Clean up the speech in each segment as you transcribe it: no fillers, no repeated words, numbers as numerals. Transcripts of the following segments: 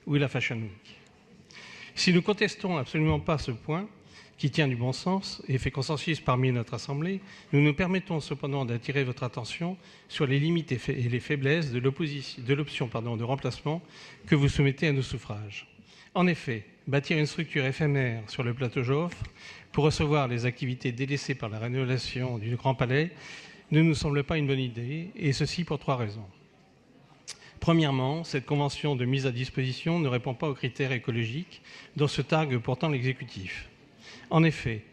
ou la Fashion Week. Si nous contestons absolument pas ce point, qui tient du bon sens et fait consensus parmi notre Assemblée, nous nous permettons cependant d'attirer votre attention sur les limites et les faiblesses de l'option de remplacement que vous soumettez à nos suffrages. En effet, bâtir une structure éphémère sur le plateau Joffre pour recevoir les activités délaissées par la rénovation du Grand Palais ne nous semble pas une bonne idée, et ceci pour 3 raisons. Premièrement, cette convention de mise à disposition ne répond pas aux critères écologiques dont se targue pourtant l'exécutif. En effet,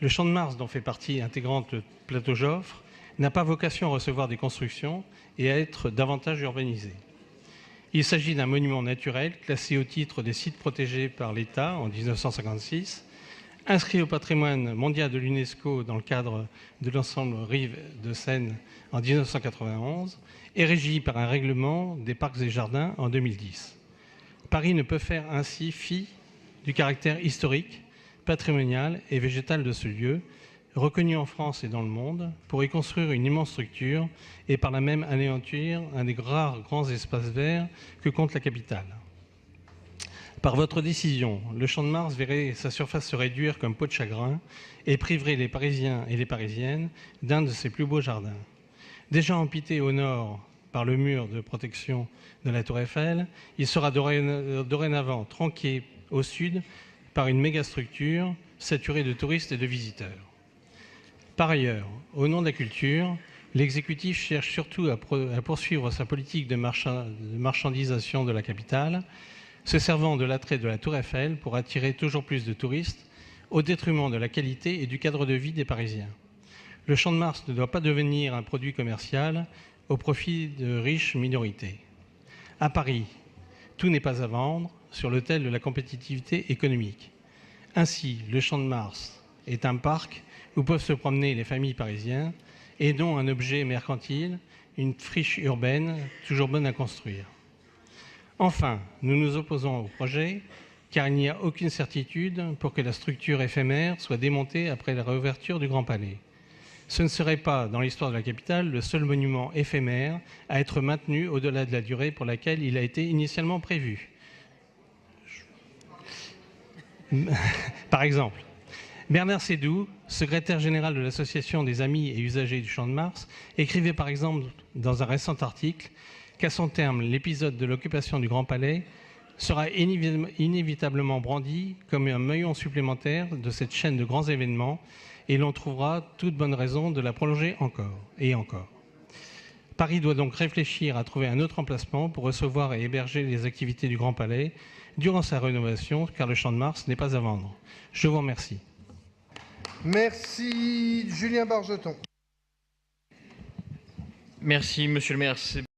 le Champ de Mars, dont fait partie intégrante le plateau Joffre, n'a pas vocation à recevoir des constructions et à être davantage urbanisé. Il s'agit d'un monument naturel classé au titre des sites protégés par l'État en 1956, inscrit au patrimoine mondial de l'UNESCO dans le cadre de l'ensemble Rives de Seine en 1991 et régi par un règlement des parcs et jardins en 2010. Paris ne peut faire ainsi fi du caractère historique, patrimonial et végétal de ce lieu, reconnu en France et dans le monde, pour y construire une immense structure et par là même anéantir un des rares grands espaces verts que compte la capitale. Par votre décision, le Champ de Mars verrait sa surface se réduire comme peau de chagrin et priverait les Parisiens et les Parisiennes d'un de ses plus beaux jardins. Déjà amputé au nord par le mur de protection de la Tour Eiffel, il sera dorénavant tronqué au sud par une mégastructure saturée de touristes et de visiteurs. Par ailleurs, au nom de la culture, l'exécutif cherche surtout à poursuivre sa politique de marchandisation de la capitale, se servant de l'attrait de la Tour Eiffel pour attirer toujours plus de touristes, au détriment de la qualité et du cadre de vie des Parisiens. Le Champ de Mars ne doit pas devenir un produit commercial au profit de riches minorités. À Paris, tout n'est pas à vendre sur l'autel de la compétitivité économique. Ainsi, le Champ de Mars est un parc où peuvent se promener les familles parisiennes et non un objet mercantile, une friche urbaine toujours bonne à construire. Enfin, nous nous opposons au projet car il n'y a aucune certitude pour que la structure éphémère soit démontée après la réouverture du Grand Palais. Ce ne serait pas, dans l'histoire de la capitale, le seul monument éphémère à être maintenu au-delà de la durée pour laquelle il a été initialement prévu. Par exemple, Bernard Seydoux, secrétaire général de l'Association des amis et usagers du Champ de Mars, écrivait par exemple dans un récent article qu'à son terme, l'épisode de l'occupation du Grand Palais sera inévitablement brandi comme un maillon supplémentaire de cette chaîne de grands événements et l'on trouvera toute bonne raison de la prolonger encore et encore. Paris doit donc réfléchir à trouver un autre emplacement pour recevoir et héberger les activités du Grand Palais durant sa rénovation, car le Champ de Mars n'est pas à vendre. Je vous remercie. Merci. Julien Bargeton. Merci, monsieur le maire.